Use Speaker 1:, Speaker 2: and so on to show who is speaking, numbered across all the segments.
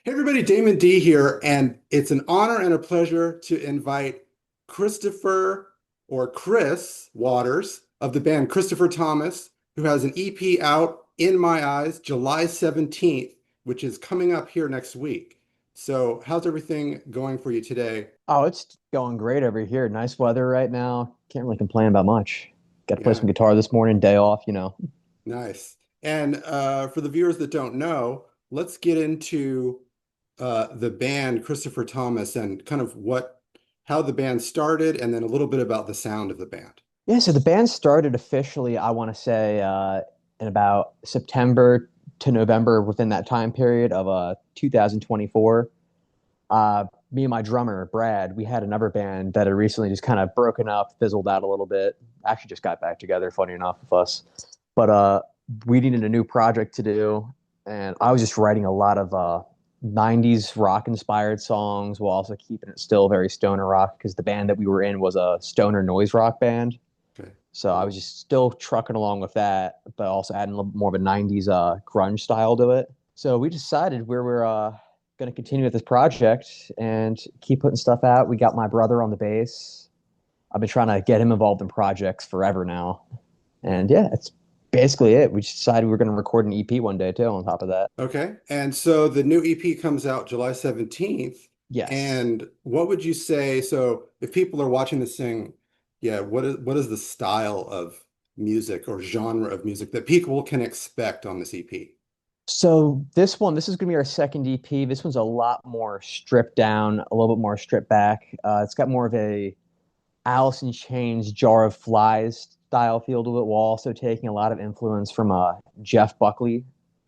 Speaker 1: Hey everybody, Damon D here, and it's an honor and a pleasure to invite Christopher or Chris Waters of the band Christopher Thomas, who has an EP out in my eyes July 17th, which is coming up here next week. So, how's everything going for you today?
Speaker 2: Oh, it's going great over here. Nice weather right now. Can't really complain about much. Got to play
Speaker 1: Yeah,
Speaker 2: some guitar this morning, day off.
Speaker 1: nice. And for the viewers that don't know, let's get into the band Christopher Thomas and kind of how the band started, and then a little bit about the sound of the band.
Speaker 2: Yeah, so the band started officially, I want to say, in about September to November within that time period of 2024. Me and my drummer, Brad, we had another band that had recently just kind of broken up, fizzled out a little bit. Actually, just got back together, funny enough, with us. But we needed a new project to do, and I was just writing a lot of 90s rock inspired songs while also keeping it still very stoner rock because the band that we were in was a stoner noise rock band.
Speaker 1: Okay,
Speaker 2: So I was
Speaker 1: cool.
Speaker 2: just still trucking along with that, but also adding a little more of a 90s grunge style to it. So we decided we were going to continue with this project and keep putting stuff out. We got my brother on the bass. I've been trying to get him involved in projects forever now.
Speaker 1: Yeah.
Speaker 2: And yeah, that's basically it. We just decided we were going to record an EP one day too, on top of that.
Speaker 1: Okay. And so the new EP comes out July 17th.
Speaker 2: Yes.
Speaker 1: And what would you say? So if people are watching this thing, yeah, what is the style of music or genre of music that people can expect on this EP?
Speaker 2: So this is going to be our second EP. This one's a lot more stripped down, a little bit more stripped back. It's got more of a Alice in Chains, Jar of Flies style feel to it, while also taking a lot of influence from Jeff Buckley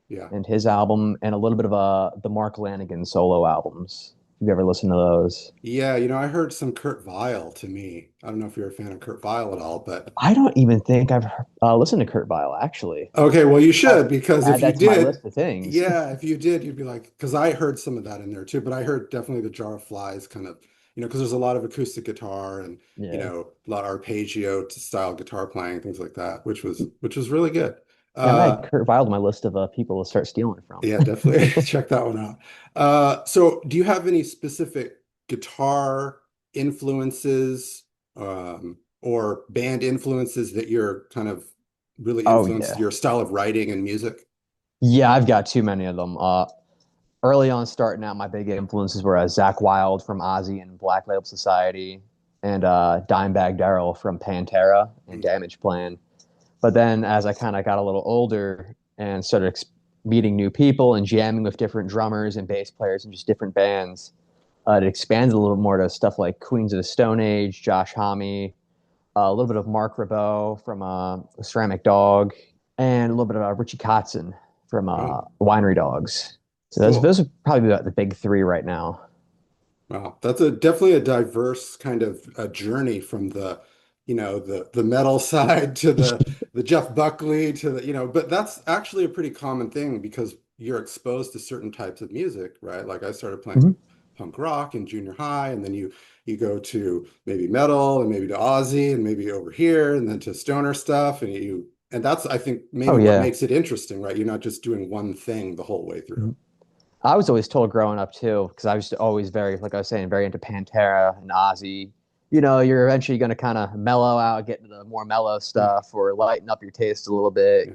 Speaker 1: Yeah.
Speaker 2: and his album, and a little bit of the Mark Lanigan solo albums. Have you ever listened to those?
Speaker 1: Yeah, I heard some Kurt Vile to me. I don't know if you're a fan of Kurt Vile at all, but
Speaker 2: I don't even think I've listened to Kurt Vile actually.
Speaker 1: okay, well, you
Speaker 2: I'll
Speaker 1: should, because if
Speaker 2: add
Speaker 1: you
Speaker 2: that to my
Speaker 1: did,
Speaker 2: list of things.
Speaker 1: yeah, if you did, you'd be like, because I heard some of that in there too, but I heard definitely the Jar of Flies kind of, because there's a lot of acoustic guitar and,
Speaker 2: Yeah.
Speaker 1: a lot of arpeggio style guitar playing, things like that, which was really good.
Speaker 2: Yeah, I'm gonna add
Speaker 1: Uh,
Speaker 2: Kurt Vile to my list of people to start stealing from.
Speaker 1: yeah, definitely check that one out. So do you have any specific guitar influences, or band influences that you're kind of really
Speaker 2: Oh
Speaker 1: influenced
Speaker 2: yeah.
Speaker 1: your style of writing and music?
Speaker 2: Yeah, I've got too many of them. Early on starting out, my big influences were Zach Wild from Ozzy and Black Label Society, and Dimebag Darrell from Pantera and Damage Plan. But then as I kind of got a little older and started meeting new people and jamming with different drummers and bass players and just different bands, it expanded a little bit more to stuff like Queens of the Stone Age, Josh Homme, a little bit of Mark Ribot from Ceramic Dog, and a little bit of Richie Kotzen from
Speaker 1: Oh,
Speaker 2: Winery Dogs. So those
Speaker 1: cool.
Speaker 2: are probably about the big three right now.
Speaker 1: Wow, that's a definitely a diverse kind of a journey from the metal side to the Jeff Buckley to but that's actually a pretty common thing because you're exposed to certain types of music, right? Like I started playing
Speaker 2: Mhm.
Speaker 1: punk rock in junior high, and then you go to maybe metal and maybe to Aussie and maybe over here and then to stoner stuff, and that's I think
Speaker 2: Oh
Speaker 1: maybe what
Speaker 2: yeah.
Speaker 1: makes it interesting, right? You're not just doing one thing the whole way through.
Speaker 2: Mhm. I was always told growing up too, because I was always very, like I was saying, very into Pantera and Ozzy. You're eventually going to kind of mellow out, get into the more mellow
Speaker 1: Yeah,
Speaker 2: stuff, or lighten up your taste a little bit.
Speaker 1: yeah.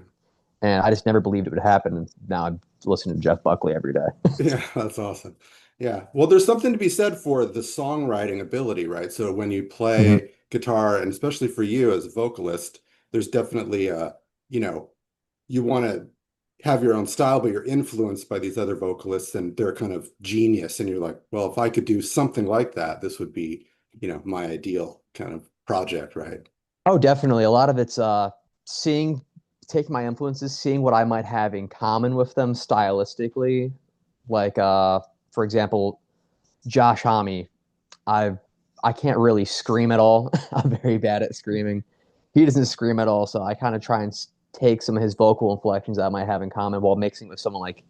Speaker 2: And I just never believed it would happen. And now I'm listening to Jeff Buckley every day.
Speaker 1: Yeah, that's awesome. Yeah. Well, there's something to be said for the songwriting ability, right? So when you
Speaker 2: Mhm.
Speaker 1: play guitar, and especially for you as a vocalist, there's definitely you know, you want to have your own style, but you're influenced by these other vocalists and they're kind of genius. And you're like, well, if I could do something like that, this would be, my ideal kind of project, right?
Speaker 2: Oh, definitely. A lot of it's seeing, taking my influences, seeing what I might have in common with them stylistically. Like, for example, Josh Homme. I I can't really scream at all. I'm very bad at screaming. He doesn't scream at all, so I kind of try and take some of his vocal inflections that I might have in common while mixing with someone like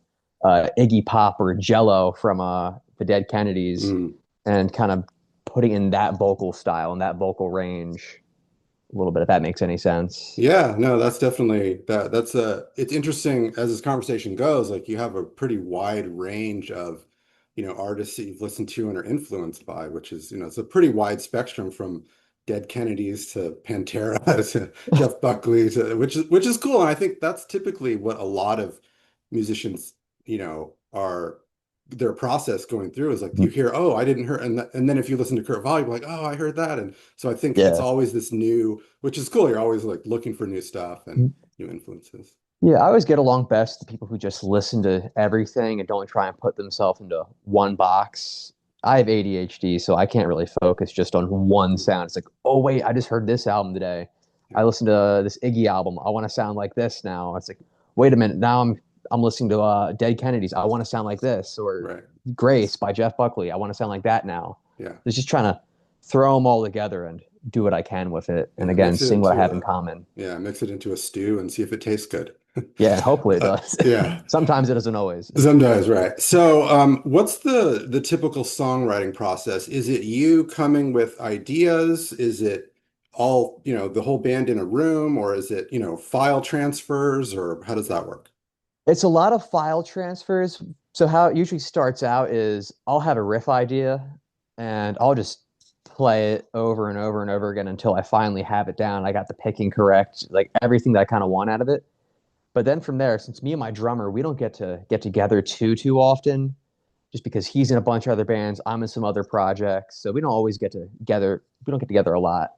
Speaker 2: Iggy Pop or Jello from the Dead Kennedys,
Speaker 1: Mm.
Speaker 2: and kind of putting in that vocal style and that vocal range a little bit, if that makes any sense.
Speaker 1: Yeah, no, that's definitely it's interesting as this conversation goes, like you have a pretty wide range of artists that you've listened to and are influenced by, which is, it's a pretty wide spectrum from Dead Kennedys to Pantera to Jeff Buckley to which is cool. And I think that's typically what a lot of musicians, are their process going through is like you hear, oh, I didn't hear, and then if you listen to Kurt Vile, you're like, oh, I heard that. And so I think it's
Speaker 2: Yeah.
Speaker 1: always this new, which is cool. You're always like looking for new stuff and new influences.
Speaker 2: Yeah, I always get along best with the people who just listen to everything and don't try and put themselves into one box. I have ADHD, so I can't really focus just on one sound. It's like, oh wait, I just heard this album today.
Speaker 1: Yeah.
Speaker 2: I listened to this Iggy album. I want to sound like this now. It's like, wait a minute, now I'm listening to Dead Kennedys. I want to sound like this, or
Speaker 1: Right.
Speaker 2: Grace by Jeff Buckley. I want to sound like that now.
Speaker 1: Yeah.
Speaker 2: It's just trying to throw them all together and do what I can with it, and
Speaker 1: Yeah.
Speaker 2: again,
Speaker 1: Mix it
Speaker 2: sing what I
Speaker 1: into
Speaker 2: have in common.
Speaker 1: a stew and see if it tastes good.
Speaker 2: Yeah, and hopefully it does.
Speaker 1: Yeah.
Speaker 2: Sometimes it doesn't always.
Speaker 1: Sometimes, right. So, what's the typical songwriting process? Is it you coming with ideas? Is it all, the whole band in a room, or is it, file transfers, or how does that work?
Speaker 2: It's a lot of file transfers. So how it usually starts out is I'll have a riff idea and I'll just play it over and over and over again until I finally have it down. I got the picking correct, like everything that I kind of want out of it. But then from there, since me and my drummer, we don't get to get together too often, just because he's in a bunch of other bands, I'm in some other projects, so we don't always get together. We don't get together a lot,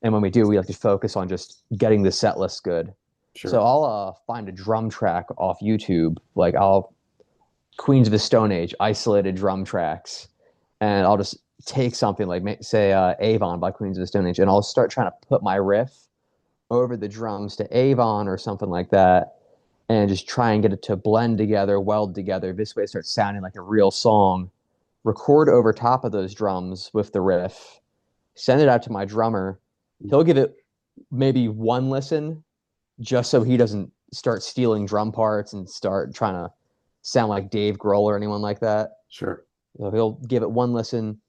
Speaker 2: and when we do, we like to focus on just getting the set list good. So
Speaker 1: Sure.
Speaker 2: I'll find a drum track off YouTube, like I'll Queens of the Stone Age isolated drum tracks, and I'll just take something like say Avon by Queens of the Stone Age, and I'll start trying to put my riff over the drums to Avon or something like that, and just try and get it to blend together, weld together. This way, it starts sounding like a real song. Record over top of those drums with the riff, send it out to my drummer. He'll give it maybe one listen, just so he doesn't start stealing drum parts and start trying to sound like Dave Grohl or anyone like that.
Speaker 1: Sure.
Speaker 2: So he'll give it one listen.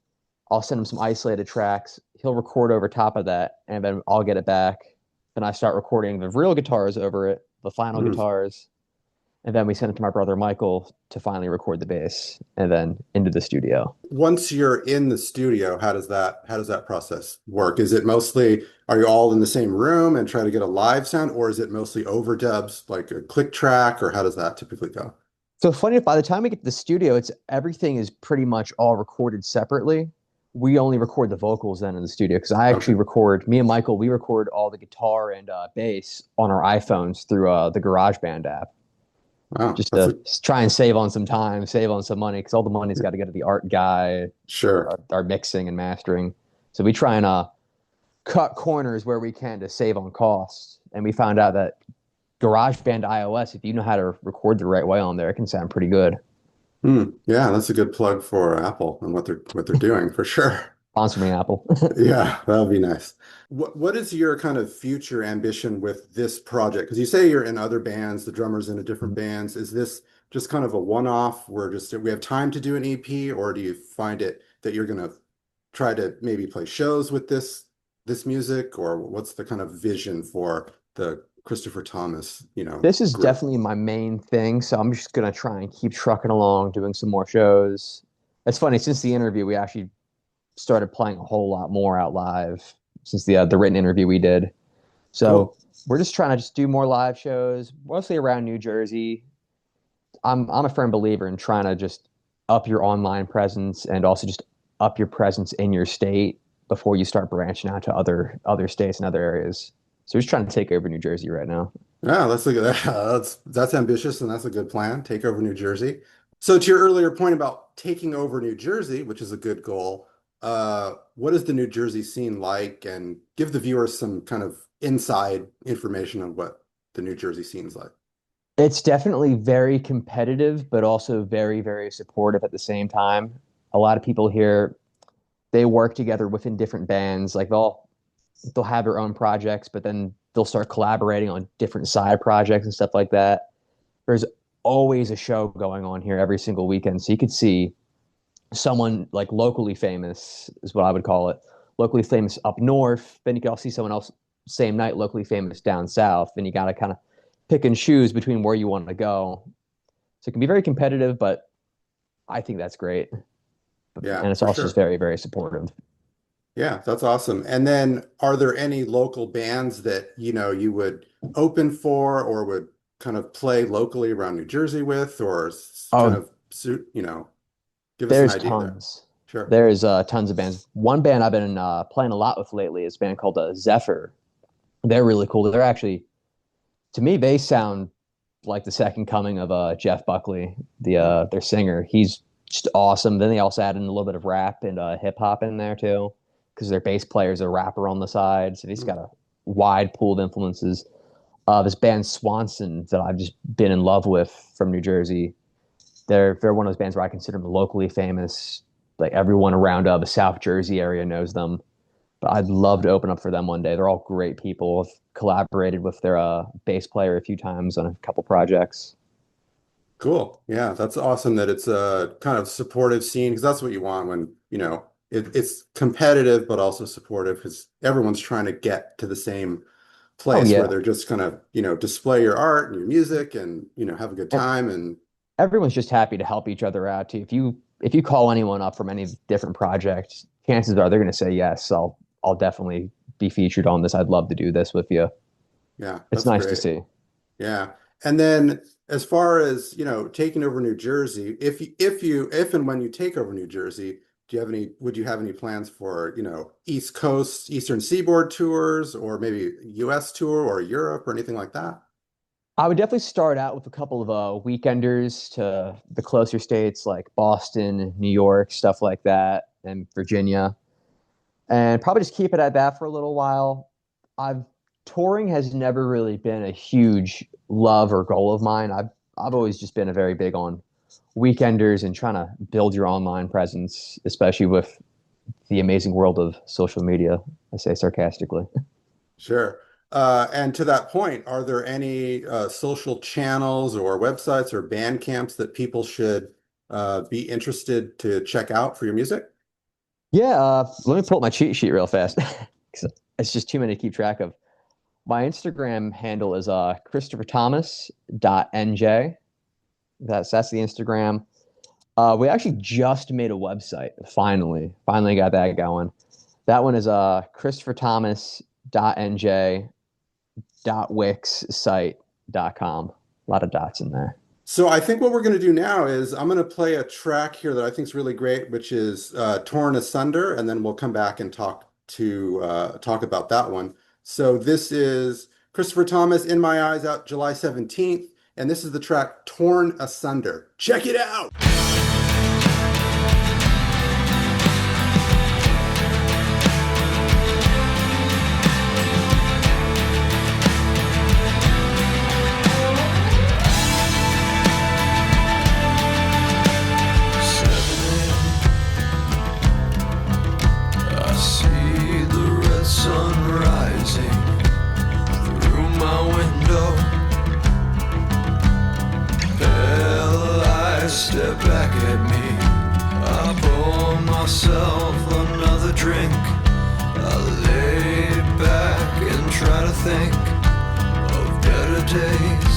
Speaker 2: I'll send him some isolated tracks. He'll record over top of that, and then I'll get it back. Then I start recording the real guitars over it, the final
Speaker 1: Mm.
Speaker 2: guitars, and then we send it to my brother Michael to finally record the bass, and then into the studio.
Speaker 1: Once you're in the studio, how does that process work? Is it mostly, are you all in the same room and try to get a live sound, or is it mostly overdubs, like a click track, or how does that typically go?
Speaker 2: So funny, by the time we get to the studio, it's everything is pretty much all recorded separately. We only record the vocals then in the studio because I
Speaker 1: Okay.
Speaker 2: actually record, me and Michael, we record all the guitar and bass on our iPhones through the GarageBand app,
Speaker 1: Wow.
Speaker 2: just to try and save on some time, save on some money, because all the money's got to go to the art guy,
Speaker 1: Sure.
Speaker 2: our mixing and mastering. So we try and cut corners where we can to save on costs. And we found out that GarageBand iOS, if you know how to record the right way on there, it can sound pretty good.
Speaker 1: Yeah, that's a good plug for Apple and what they're doing for sure.
Speaker 2: Sponsor me, Apple.
Speaker 1: Yeah, that would be nice. What is your kind of future ambition with this project? Because you say you're in other bands, the drummer's in a different bands. Is this just kind of a one-off where just we have time to do an EP, or do you find it that you're going to try to maybe play shows with this music, or what's the kind of vision for the Christopher Thomas,
Speaker 2: This is
Speaker 1: group?
Speaker 2: definitely my main thing, so I'm just gonna try and keep trucking along, doing some more shows. It's funny, since the interview, we actually started playing a whole lot more out live since the written interview we did. So
Speaker 1: Cool.
Speaker 2: we're just trying to just do more live shows, mostly around New Jersey. I'm a firm believer in trying to just up your online presence and also just up your presence in your state before you start branching out to other states and other areas. So we're just trying to take over New Jersey right now.
Speaker 1: Yeah, that's a good, that's ambitious and that's a good plan. Take over New Jersey. So to your earlier point about taking over New Jersey, which is a good goal, what is the New Jersey scene like? And give the viewers some kind of inside information on what the New Jersey scene's like.
Speaker 2: It's definitely very competitive, but also very supportive at the same time. A lot of people here, they work together within different bands. Like they'll have their own projects, but then they'll start collaborating on different side projects and stuff like that. There's always a show going on here every single weekend. So you could see someone like locally famous is what I would call it. Locally famous up north, then you can also see someone else same night locally famous down south. And you got to kind of pick and choose between where you want to go. So it can be very competitive, but I think that's great.
Speaker 1: Yeah,
Speaker 2: And it's
Speaker 1: for
Speaker 2: also just
Speaker 1: sure.
Speaker 2: very, very supportive.
Speaker 1: Yeah, that's awesome. And then are there any local bands that, you would open for or would kind of play locally around New Jersey with or kind
Speaker 2: Oh,
Speaker 1: of suit, give us an
Speaker 2: there's
Speaker 1: idea there.
Speaker 2: tons.
Speaker 1: Sure.
Speaker 2: There's tons of bands. One band I've been playing a lot with lately is a band called Zephyr. They're really cool. They're actually, to me, they sound like the second coming of Jeff Buckley,
Speaker 1: Hmm.
Speaker 2: their singer. He's just awesome. Then they also add in a little bit of rap and hip hop in there too, because their bass player is a rapper on the side. So he's
Speaker 1: Hmm.
Speaker 2: got a wide pool of influences. This band Swanson that I've just been in love with from New Jersey. They're one of those bands where I consider them locally famous. Like everyone around the South Jersey area knows them. But I'd love to open up for them one day. They're all great people. I've collaborated with their bass player a few times on a couple projects.
Speaker 1: Cool. Yeah, that's awesome that it's a kind of supportive scene because that's what you want when, it's competitive but also supportive because everyone's trying to get to the same
Speaker 2: Oh
Speaker 1: place where
Speaker 2: yeah,
Speaker 1: they're just gonna, display your art and your music and, have a good
Speaker 2: and
Speaker 1: time and
Speaker 2: everyone's just happy to help each other out too. If you call anyone up from any different project, chances are they're going to say yes. I'll definitely be featured on this. I'd love to do this with you.
Speaker 1: yeah,
Speaker 2: It's
Speaker 1: that's
Speaker 2: nice to
Speaker 1: great.
Speaker 2: see.
Speaker 1: Yeah. And then as far as, taking over New Jersey, if and when you take over New Jersey, would you have any plans for, East Coast, Eastern Seaboard tours or maybe US tour or Europe or anything like that?
Speaker 2: I would definitely start out with a couple of weekenders to the closer states like Boston, New York, stuff like that, and Virginia, and probably just keep it at that for a little while. I've touring has never really been a huge love or goal of mine. I've always just been a very big on weekenders and trying to build your online presence, especially with the amazing world of social media. I say sarcastically.
Speaker 1: Sure. And to that point, are there any social channels or websites or band camps that people should be interested to check out for your music?
Speaker 2: Yeah, let me pull up my cheat sheet real fast. 'Cause it's just too many to keep track of. My Instagram handle is christopherthomas.nj. That's the Instagram. We actually just made a website. Finally got that going. That one is christopherthomas.nj.wixsite.com. A lot of dots in there.
Speaker 1: So I think what we're going to do now is I'm going to play a track here that I think is really great, which is Torn Asunder, and then we'll come back and talk about that one. So this is Christopher Thomas, In My Eyes, out July 17th, and this is the track Torn Asunder. Check it out.
Speaker 3: I see the red sun rising through my window. Pale eyes stare back at me. I pour myself another drink. I lay back and try to think of better days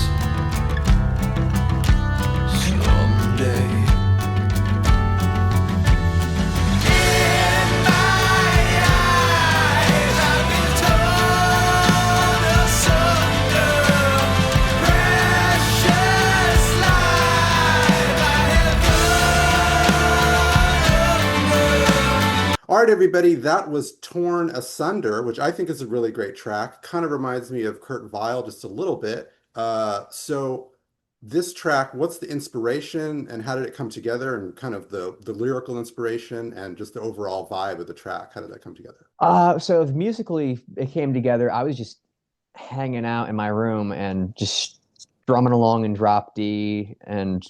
Speaker 3: someday.
Speaker 1: All right, everybody, that was Torn Asunder, which I think is a really great track. Kind of reminds me of Kurt Weill just a little bit. So this track, what's the inspiration and how did it come together and kind of the lyrical inspiration and just the overall vibe of the track? How did that come together?
Speaker 2: So musically, it came together. I was just hanging out in my room and just drumming along in drop D, and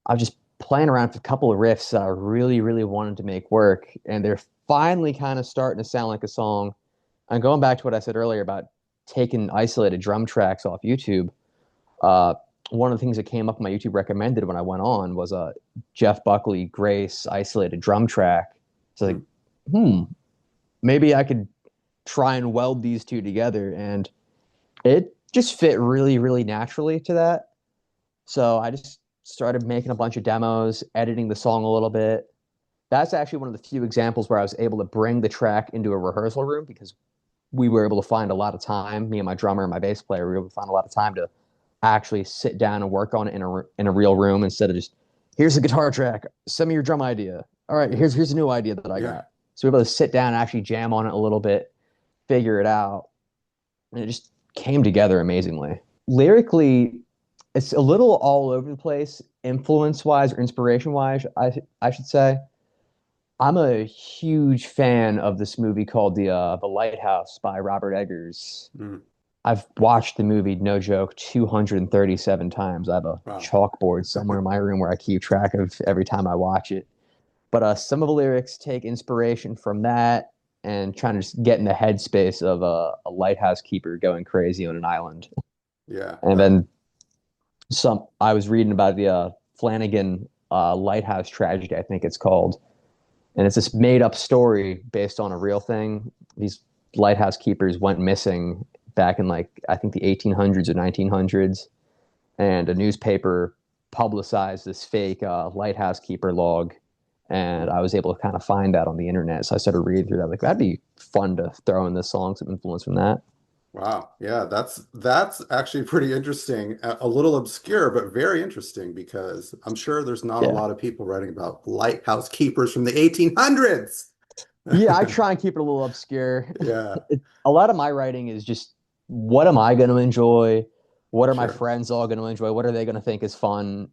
Speaker 2: I was just playing around with a couple of riffs that I really, really wanted to make work, and they're finally kind of starting to sound like a song. And going back to what I said earlier about taking isolated drum tracks off YouTube, uh, one of the things that came up in my YouTube recommended when I went on was a Jeff Buckley Grace isolated drum track. So like,
Speaker 1: Hmm.
Speaker 2: maybe I could try and weld these two together, and it just fit really, really naturally to that. So I just started making a bunch of demos, editing the song a little bit. That's actually one of the few examples where I was able to bring the track into a rehearsal room because we were able to find a lot of time. Me and my drummer and my bass player were able to find a lot of time to actually sit down and work on it in a real room instead of just here's a guitar track, send me your drum idea. All right, here's a new idea that I
Speaker 1: Yeah.
Speaker 2: got. So we were able to sit down and actually jam on it a little bit, figure it out, and it just came together amazingly. Lyrically, it's a little all over the place, influence wise or inspiration wise, I should say. I'm a huge fan of this movie called The Lighthouse by Robert Eggers.
Speaker 1: Mm.
Speaker 2: I've watched the movie, no joke, 237 times. I have a
Speaker 1: Wow.
Speaker 2: chalkboard somewhere in my room where I keep track of every time I watch it. But some of the lyrics take inspiration from that and trying to just get in the headspace of a lighthouse keeper going crazy on an island.
Speaker 1: Yeah.
Speaker 2: And then I was reading about the Flanagan lighthouse tragedy, I think it's called. And it's this made up story based on a real thing. These lighthouse keepers went missing back in like, I think the 1800s or 1900s. And a newspaper publicized this fake lighthouse keeper log. And I was able to kind of find that on the internet. So I started reading through that. Like, that'd be fun to throw in this song, some influence from that.
Speaker 1: Wow. Yeah, that's actually pretty interesting. A little obscure, but very interesting because I'm sure there's not a
Speaker 2: Yeah.
Speaker 1: lot of people writing about lighthouse keepers from the 1800s.
Speaker 2: Yeah, I try and keep it a little obscure.
Speaker 1: Yeah,
Speaker 2: A lot of my writing is just what am I going to enjoy? What are my
Speaker 1: sure.
Speaker 2: friends all going to enjoy? What are they going to think is fun?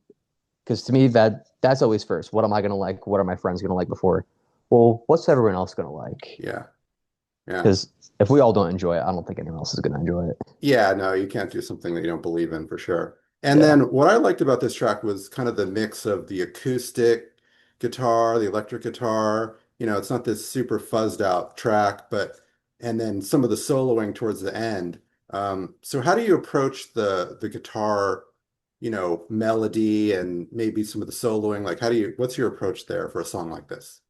Speaker 2: Because to me, that's always first. What am I going to like? What are my friends going to like before? Well, what's everyone else going to like?
Speaker 1: Yeah. Yeah.
Speaker 2: Because if we all don't enjoy it, I don't think anyone else is going to enjoy it.
Speaker 1: Yeah, no, you can't do something that you don't believe in for sure. And
Speaker 2: Yeah.
Speaker 1: then what I liked about this track was kind of the mix of the acoustic guitar, the electric guitar. It's not this super fuzzed out track, but and then some of the soloing towards the end. So how do you approach the guitar, melody and maybe some of the soloing? Like what's your approach there for a song like this?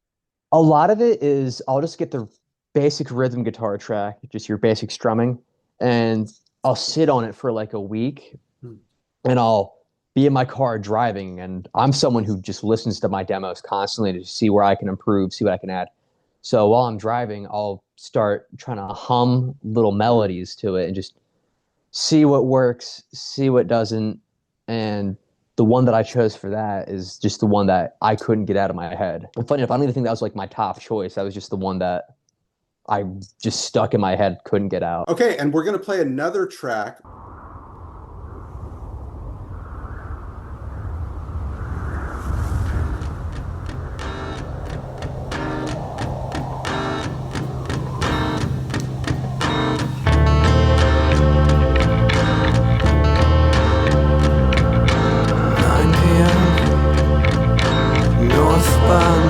Speaker 2: A lot of it is I'll just get the basic rhythm guitar track, just your basic strumming, and I'll sit on it for like a week
Speaker 1: Hmm.
Speaker 2: and I'll be in my car driving. And I'm someone who just listens to my demos constantly to see where I can improve, see what I can add. So while I'm driving, I'll start trying to hum little melodies to it and just see what works, see what doesn't. And the one that I chose for that is just the one that I couldn't get out of my head. And funny enough, I don't even think that was like my top choice. That was just the one that I just stuck in my head, couldn't get out.
Speaker 1: Okay, and we're gonna play another track.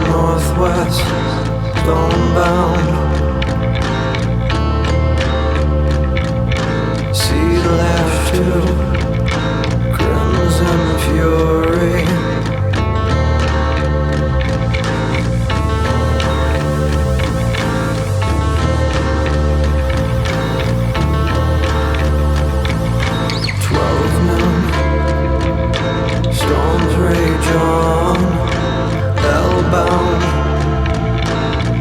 Speaker 3: Northwest, stormbound. Sea left to crimson fury. Storms rage on. Hellbound,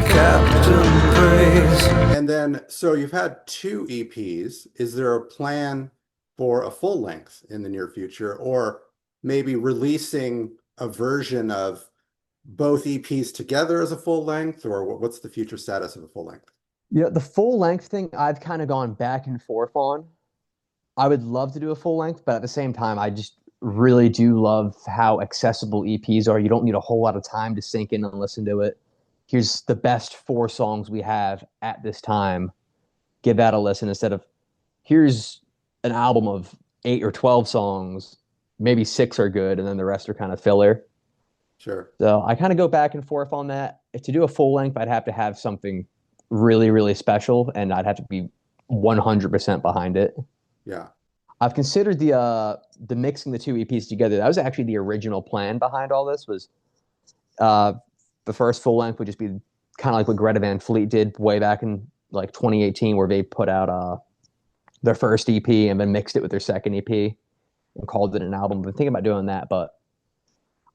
Speaker 3: Captain Praise.
Speaker 1: And then, so you've had two EPs. Is there a plan for a full length in the near future, or maybe releasing a version of both EPs together as a full length, or what's the future status of a full length?
Speaker 2: Yeah, the full length thing I've kind of gone back and forth on. I would love to do a full length, but at the same time, I just really do love how accessible EPs are. You don't need a whole lot of time to sink in and listen to it. Here's the best 4 songs we have at this time. Give that a listen instead of here's an album of 8 or 12 songs. Maybe 6 are good, and then the rest are kind of filler.
Speaker 1: Sure.
Speaker 2: So I kind of go back and forth on that. To do a full length, I'd have to have something really, really special, and I'd have to be 100% behind it.
Speaker 1: Yeah.
Speaker 2: I've considered the mixing the two EPs together. That was actually the original plan behind all this. Was the first full length would just be kind of like what Greta Van Fleet did way back in like 2018, where they put out their first EP and then mixed it with their second EP and called it an album. I've been thinking about doing that, but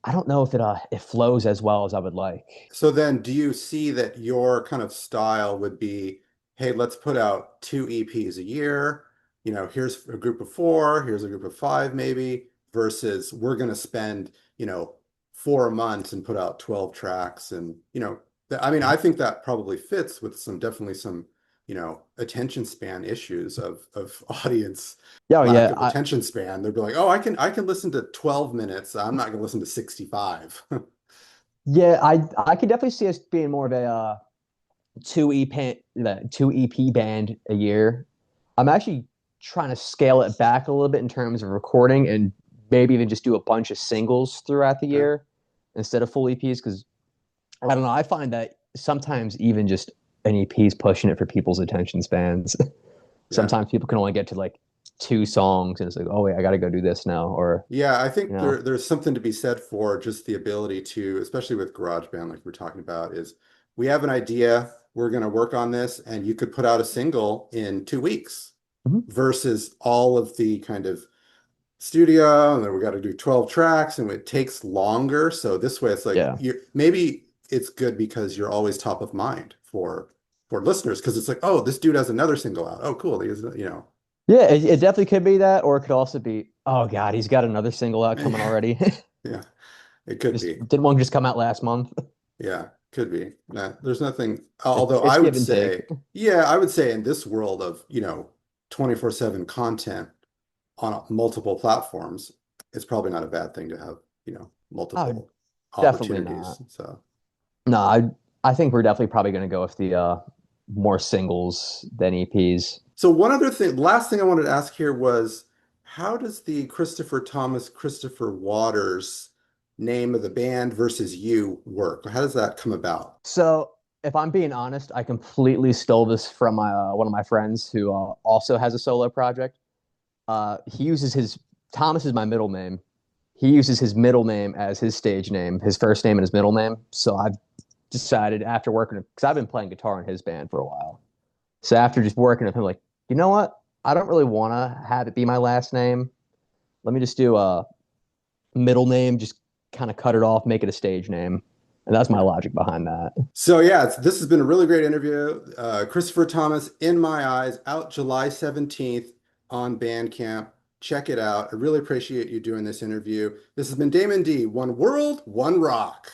Speaker 2: I don't know if it flows as well as I would like.
Speaker 1: So then do you see that your kind of style would be, hey, let's put out two EPs a year. Here's a group of four, here's a group of five, maybe, versus we're going to spend, 4 months and put out 12 tracks. And, I mean, I think that probably fits with definitely some, attention span issues of audience
Speaker 2: Yeah,
Speaker 1: lack
Speaker 2: yeah,
Speaker 1: of attention span. They'll be like, oh, I can listen to 12 minutes. I'm not going to listen to 65.
Speaker 2: yeah. I could definitely see us being more of a two EP band a year. I'm actually trying to scale it back a little bit in terms of recording and maybe even just do a bunch of singles throughout the
Speaker 1: Okay.
Speaker 2: year instead of full EPs because I don't know. I find that sometimes even just an EP is pushing it for people's attention spans.
Speaker 1: Yeah.
Speaker 2: Sometimes people can only get to like two songs and it's like, oh wait, I got to go do this now. Or,
Speaker 1: Yeah, I
Speaker 2: you
Speaker 1: think
Speaker 2: know,
Speaker 1: there's something to be said for just the ability to, especially with GarageBand, like we're talking about, is we have an idea, we're going to work on this, and you could put out a single in 2 weeks
Speaker 2: mhm.
Speaker 1: versus all of the kind of studio, and then we got to do 12 tracks, and it takes longer. So this way, it's like
Speaker 2: Yeah.
Speaker 1: maybe it's good because you're always top of mind for listeners because it's like, oh, this dude has another single out. Oh, cool.
Speaker 2: Yeah, it definitely could be that, or it could also be, oh God, he's got another single out coming
Speaker 1: Yeah,
Speaker 2: already.
Speaker 1: yeah, it could
Speaker 2: Just
Speaker 1: be.
Speaker 2: didn't one just come out last month?
Speaker 1: Yeah, could be. Nah, there's nothing. Although
Speaker 2: It's
Speaker 1: I would
Speaker 2: give and take.
Speaker 1: say, yeah, I would say in this world of, 24/7 content on multiple platforms, it's probably not a bad thing to have,
Speaker 2: Oh,
Speaker 1: multiple
Speaker 2: definitely not.
Speaker 1: opportunities. So,
Speaker 2: No, I think we're definitely probably going to go with the more singles than EPs.
Speaker 1: so one other thing, last thing I wanted to ask here was, how does the Christopher Waters name of the band versus you work? How does that come about?
Speaker 2: So, if I'm being honest, I completely stole this from my one of my friends who also has a solo project. He uses his Thomas is my middle name. He uses his middle name as his stage name, his first name and his middle name. So I've decided after working because I've been playing guitar in his band for a while. So after just working with him, like, you know what? I don't really want to have it be my last name. Let me just do a middle name, just kind of cut it off, make it a stage name. And that's my
Speaker 1: Okay.
Speaker 2: logic behind that.
Speaker 1: So yeah, this has been a really great interview. Christopher Thomas, In My Eyes, out July 17th on Bandcamp. Check it out. I really appreciate you doing this interview. This has been Damon D. One World, One Rock.